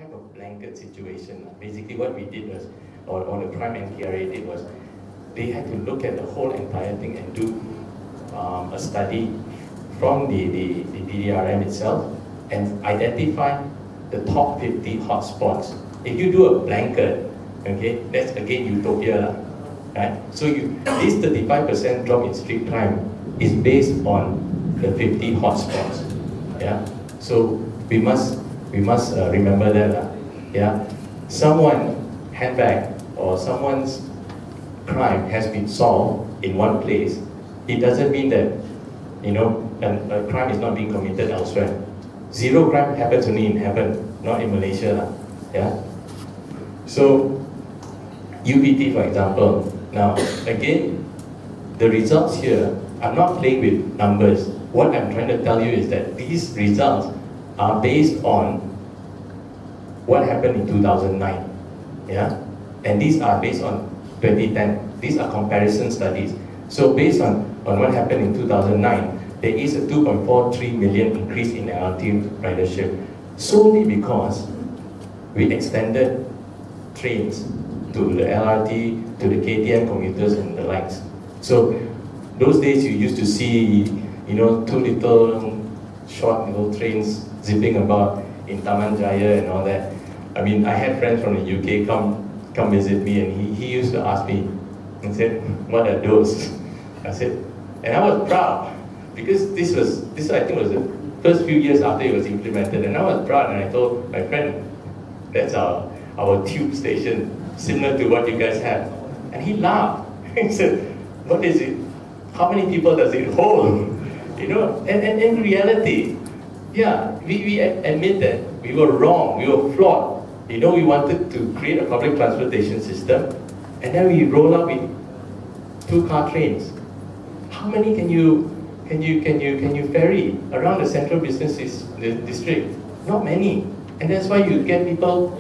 have a blanket situation. Basically what we did was, or the prime NKRA did was, they had to look at the whole entire thing and do a study from the DDRM itself and identify the top 50 hotspots. If you do a blanket, okay, that's again utopia, right? So this 35% drop in street crime is based on the 50 hotspots. Yeah. So we must remember that. Yeah. Someone handbag or someone's crime has been solved in one place. It doesn't mean that a crime is not being committed elsewhere. Zero crime happens only in heaven, not in Malaysia. Yeah. So UBT, for example. Now again, the results here, I'm not playing with numbers. What I'm trying to tell you is that these results are based on what happened in 2009, yeah? And these are based on 2010. These are comparison studies. So based on what happened in 2009, there is a 2.43 million increase in LRT ridership, solely because we extended trains to the LRT, to the KTM commuters and the likes. So those days you used to see, two little short little trains zipping about in Taman Jaya and all that. I mean, I had friends from the UK come visit me, and he used to ask me and said, "What are those?" I said, and I was proud because this I think was the first few years after it was implemented, and I was proud, and I told my friend, "That's our tube station, similar to what you guys have," and he laughed. He said, "What is it? How many people does it hold?" And in reality, yeah, we admit that we were wrong, we were flawed. We wanted to create a public transportation system, and then we roll out with 2-car trains. How many can you ferry around the central business district? Not many, and that's why you get people,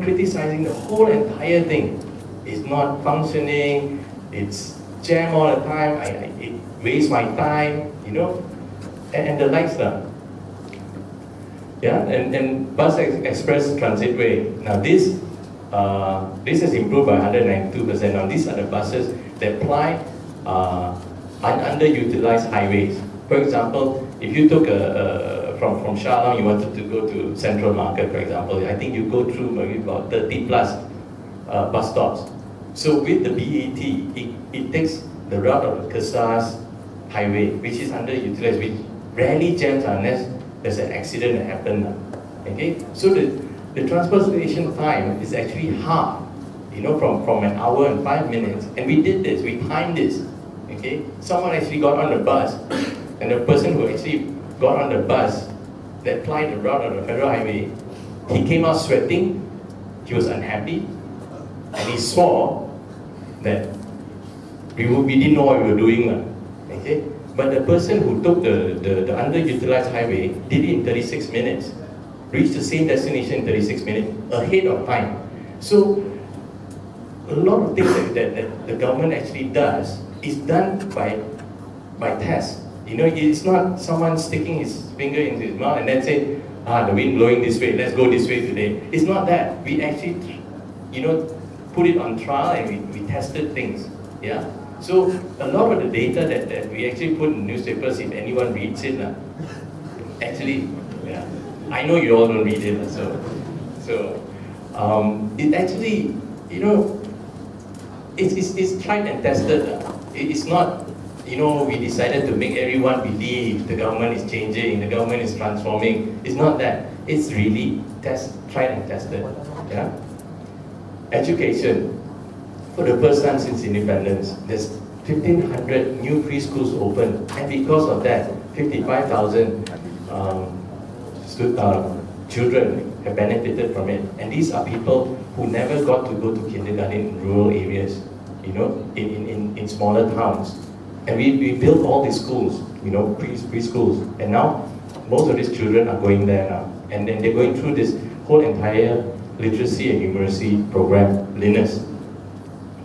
criticizing the whole entire thing. It's not functioning. It's jam all the time. It wastes my time. And the likes now. Yeah, and Bus Express Transitway. Now this has improved by 192%. Now these are the buses that ply on underutilized highways. For example, if you took from Shah Alam, you wanted to go to Central Market, for example, I think you go through maybe about 30 plus bus stops. So with the BAT, it takes the route of the Kesas highway, which is underutilized, which rarely jams unless there's an accident that happened. Okay, so the transportation time is actually half, from an hour and 5 minutes. And we did this, we timed this. Okay, someone actually got on the bus, and the person who actually got on the bus that plied the route of the federal highway, he came out sweating, he was unhappy, and he swore that we didn't know what we were doing. Okay? But the person who took the underutilized highway did it in 36 minutes, reached the same destination in 36 minutes, ahead of time. So a lot of things that the government actually does is done by test. It's not someone sticking his finger into his mouth and then say, the wind blowing this way, let's go this way today. It's not that. We actually, put it on trial and we tested things. Yeah. So a lot of the data that we actually put in newspapers, if anyone reads it, actually, yeah, I know you all don't read it, so it actually, it's tried and tested. It's not, we decided to make everyone believe the government is changing, the government is transforming. It's not that. It's really tried and tested. Yeah. Education. For the first time since independence, there's 1,500 new preschools open, and because of that, 55,000 children have benefited from it. And these are people who never got to go to kindergarten in rural areas, in smaller towns. And we built all these schools, preschools, and now most of these children are going there now. And then they're going through this whole entire literacy and numeracy program, LINUS.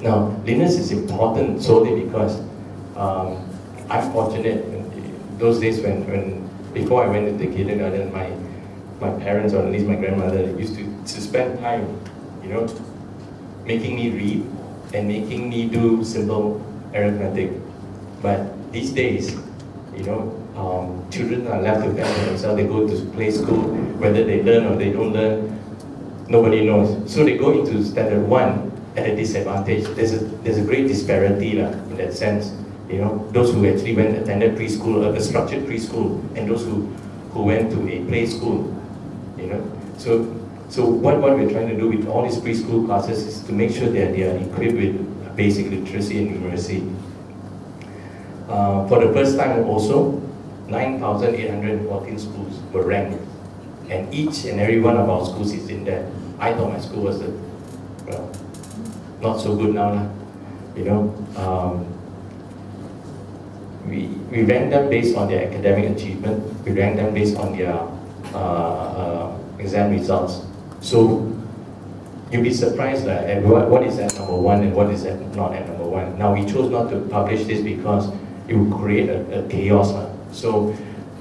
Now, LINUS is important solely because I'm fortunate. Those days before I went into kindergarten, my parents, or at least my grandmother, used to spend time, you know, making me read and making me do simple arithmetic. But these days, you know, children are left to fend for themselves. They go to play school, whether they learn or they don't learn, nobody knows. So they go into standard 1 at a disadvantage. There's a great disparity in that sense. You know, those who actually attended preschool, a structured preschool, and those who went to a play school. You know, so what we're trying to do with all these preschool classes is to make sure that they are equipped with basic literacy and numeracy. For the first time also, 9,814 schools were ranked, and each and every one of our schools is in there. I thought my school was well, not so good now, you know. We rank them based on their academic achievement. We rank them based on their exam results. So you'll be surprised at what is at number 1 and what is not at number 1. Now we chose not to publish this because it would create a chaos. So,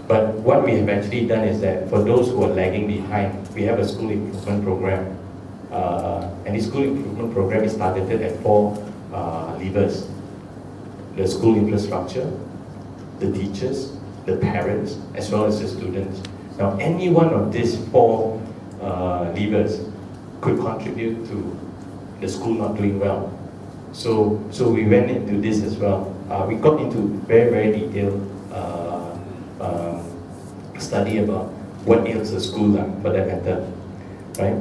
but what we have actually done is that for those who are lagging behind, we have a school improvement program. And the school improvement program is targeted at 4 levers: the school infrastructure, the teachers, the parents, as well as the students. Now, any one of these 4 levers could contribute to the school not doing well. So we went into this as well. We got into very, very detailed study about what ails the school, for that matter, right?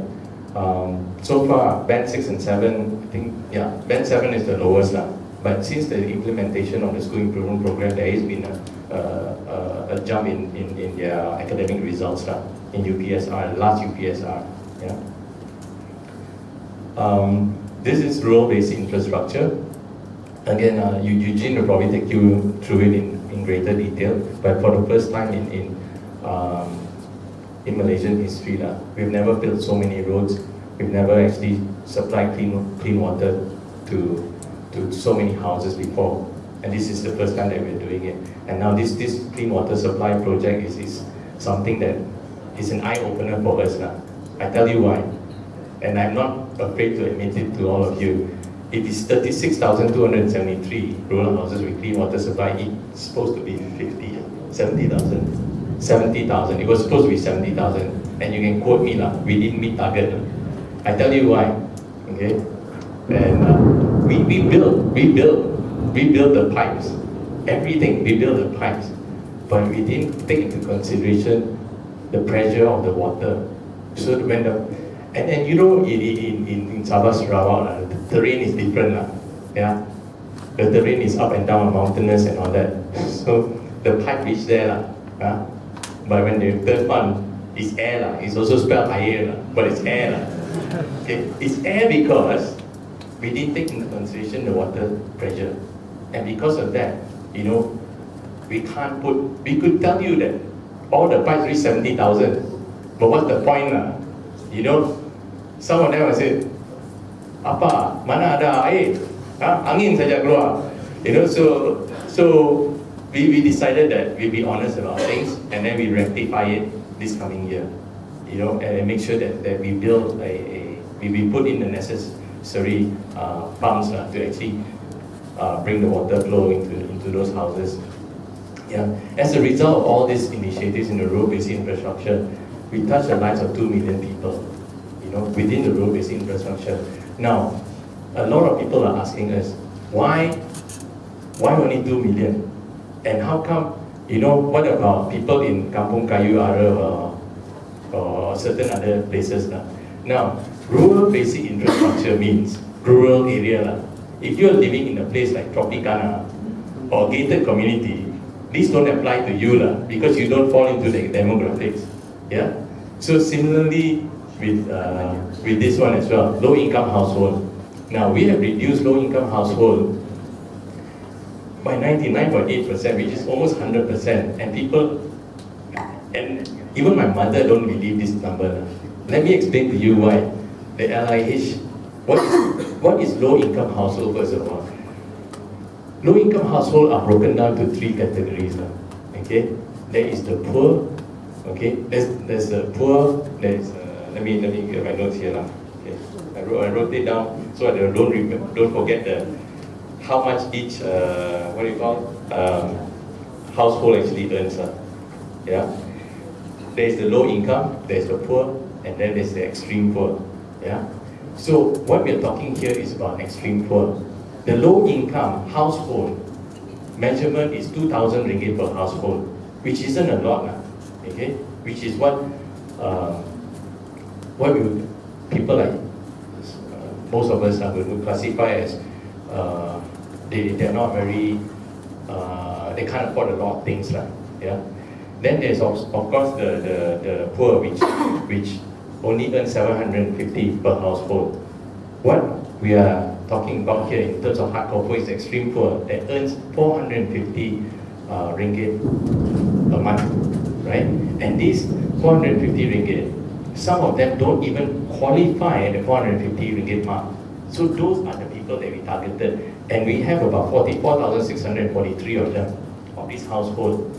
So far, band 6 and 7, I think, yeah, band 7 is the lowest. But since the implementation of the school improvement program, there has been a jump in their academic results in UPSR, last UPSR. Yeah. This is rural basic infrastructure. Again, Eugene will probably take you through it in greater detail. But for the first time in Malaysian history, we've never built so many roads. We've never actually supplied clean water to so many houses before, and this is the first time that we're doing it. And now this clean water supply project is something that is an eye-opener for us now. I tell you why, and I'm not afraid to admit it to all of you. It is 36,273 rural houses with clean water supply. It's supposed to be 70,000. 70,000. It was supposed to be 70,000, and you can quote me we didn't meet target. I tell you why. Okay, and we built the pipes, everything. We built the pipes, but we didn't take into consideration the pressure of the water. So when and you know, in Sabah Sarawak, the terrain is different, yeah. The terrain is up and down, mountainous and all that. So the pipe reached there, but when the third one is air, it's also spelled air, but it's air. Okay? It's air because we didn't take into consideration the water pressure, and because of that, you know, we could tell you that all the pipes reach 70,000, but what's the point, you know? Some of them will say, apa, mana ada air, angin saja keluar, you know. So we decided that we'll be honest about things, and then we rectify it this coming year, you know, and make sure that we build we put in the necessary pumps to actually bring the water flow into those houses. Yeah. As a result of all these initiatives in the rural basic infrastructure, we touch the lives of 2 million people, you know, within the rural basic infrastructure. Now, a lot of people are asking us, why only 2 million? And how come, you know, what about people in Kampung Kayu Ara or certain other places? Now, rural basic infrastructure means rural area. If you're living in a place like Tropicana or gated community, these don't apply to you because you don't fall into the demographics. Yeah. So similarly with this one as well, low income household. Now we have reduced low income household by 99.8%, which is almost 100%. And people, and even my mother don't believe this number. Let me explain to you why. The LIH, what is low income household first of all? Low income household are broken down to 3 categories. Okay, there is the poor, Okay, there's the poor. There's let me get my notes here, lah. Okay, I wrote it down so I don't forget how much each what do you call household actually earns. Yeah, there's the low income, there's the poor, and then there's the extreme poor. Yeah, so what we're talking here is about extreme poor. The low income household measurement is 2,000 ringgit per household, which isn't a lot, okay? Which is what people like most of us would classify as they're not very they can't afford a lot of things, right? Yeah. Then there's of course the poor, which only earn 750 per household. What we are talking about here in terms of hardcore poor is extreme poor that earns 450 ringgit a month, right? And these 450 ringgit, some of them don't even qualify at the 450 ringgit mark. So those are the people that we targeted, and we have about 44,643 of them, of this household,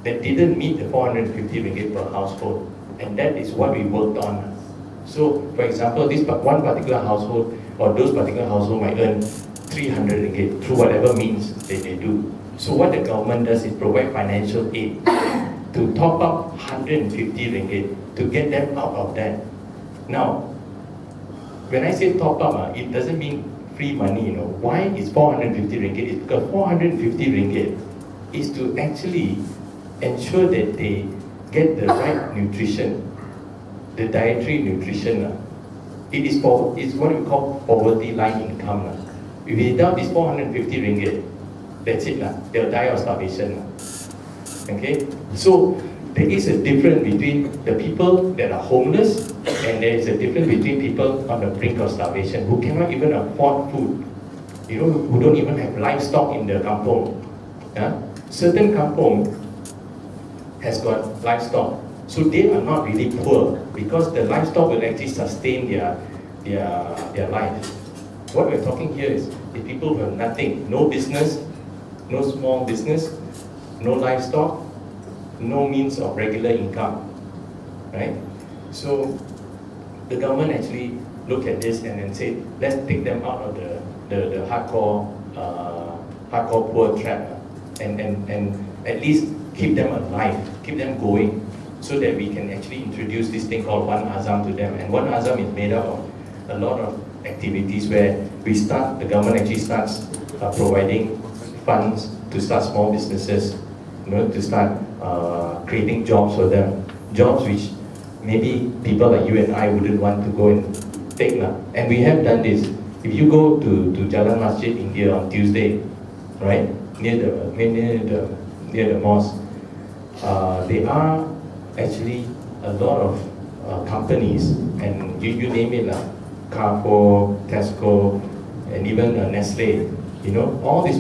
that didn't meet the 450 ringgit per household, and that is what we worked on. So, for example, this one particular household or those particular household might earn 300 ringgit through whatever means that they do. So what the government does is provide financial aid to top up 150 ringgit to get them out of that. Now, when I say top up, it doesn't mean free money, you know. Why is 450 ringgit? It's because 450 ringgit is to actually ensure that they get the right nutrition, the dietary nutrition. It's what we call poverty line income. Without this 450 ringgit, that's it. They'll die of starvation. Okay? So there is a difference between the people that are homeless, and there is a difference between people on the brink of starvation who cannot even afford food, you know, who don't even have livestock in their kampong. Yeah? Certain kampong has got livestock, so they are not really poor because the livestock will actually sustain their life. What we're talking here is people who have nothing, no business, no small business, no livestock, no means of regular income, right? So the government actually looked at this and then said, let's take them out of the hardcore poor trap, and at least keep them alive, keep them going, so that we can actually introduce this thing called One Azam to them. And One Azam is made up of a lot of activities where the government actually starts providing funds to start small businesses, you know, to start creating jobs for them, jobs which maybe people like you and I wouldn't want to go and take. And we have done this. If you go to Jalan Masjid India on Tuesday, right, near the mosque, there are actually a lot of companies, and you name it, Carrefour, Tesco, and even Nestle. You know, all these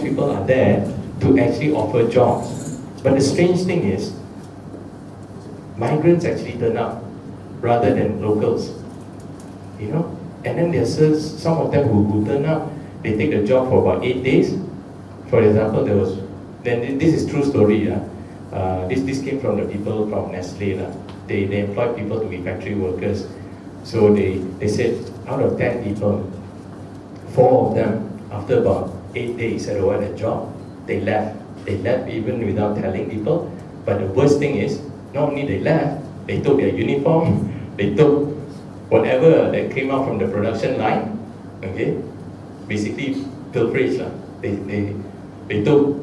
people are there to actually offer jobs. But the strange thing is, migrants actually turn up rather than locals. You know, and then there's some of them who turn up. They take the job for about 8 days. For example, this is true story. This came from the people from Nestle. They employed people to be factory workers. So they said, out of 10 people, 4 of them, after about 8 days, said, oh, I had a job. They left. They left even without telling people. But the worst thing is, not only they left, they took their uniform, they took whatever that came out from the production line, okay? Basically, pilferage. They took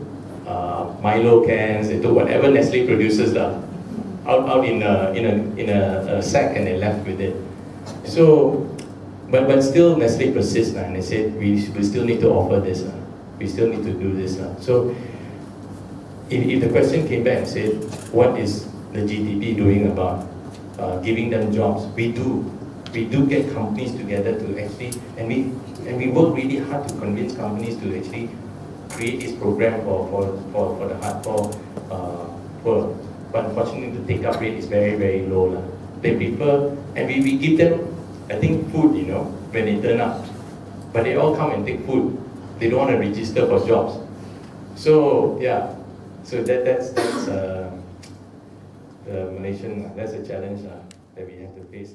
Milo cans, they took whatever Nestle produces out in a sack, and they left with it. So, but still Nestle persists, and they said we still need to offer this. We still need to do this. So, if the question came back and said, what is the GDP doing about giving them jobs? We do get companies together to actually, and we work really hard to convince companies to actually create this program for the hardcore poor. But unfortunately, the take-up rate is very, very low. They prefer, and we give them, I think, food, you know, when they turn up. But they all come and take food. They don't want to register for jobs. So yeah, so that's the Malaysian, that's a challenge that we have to face.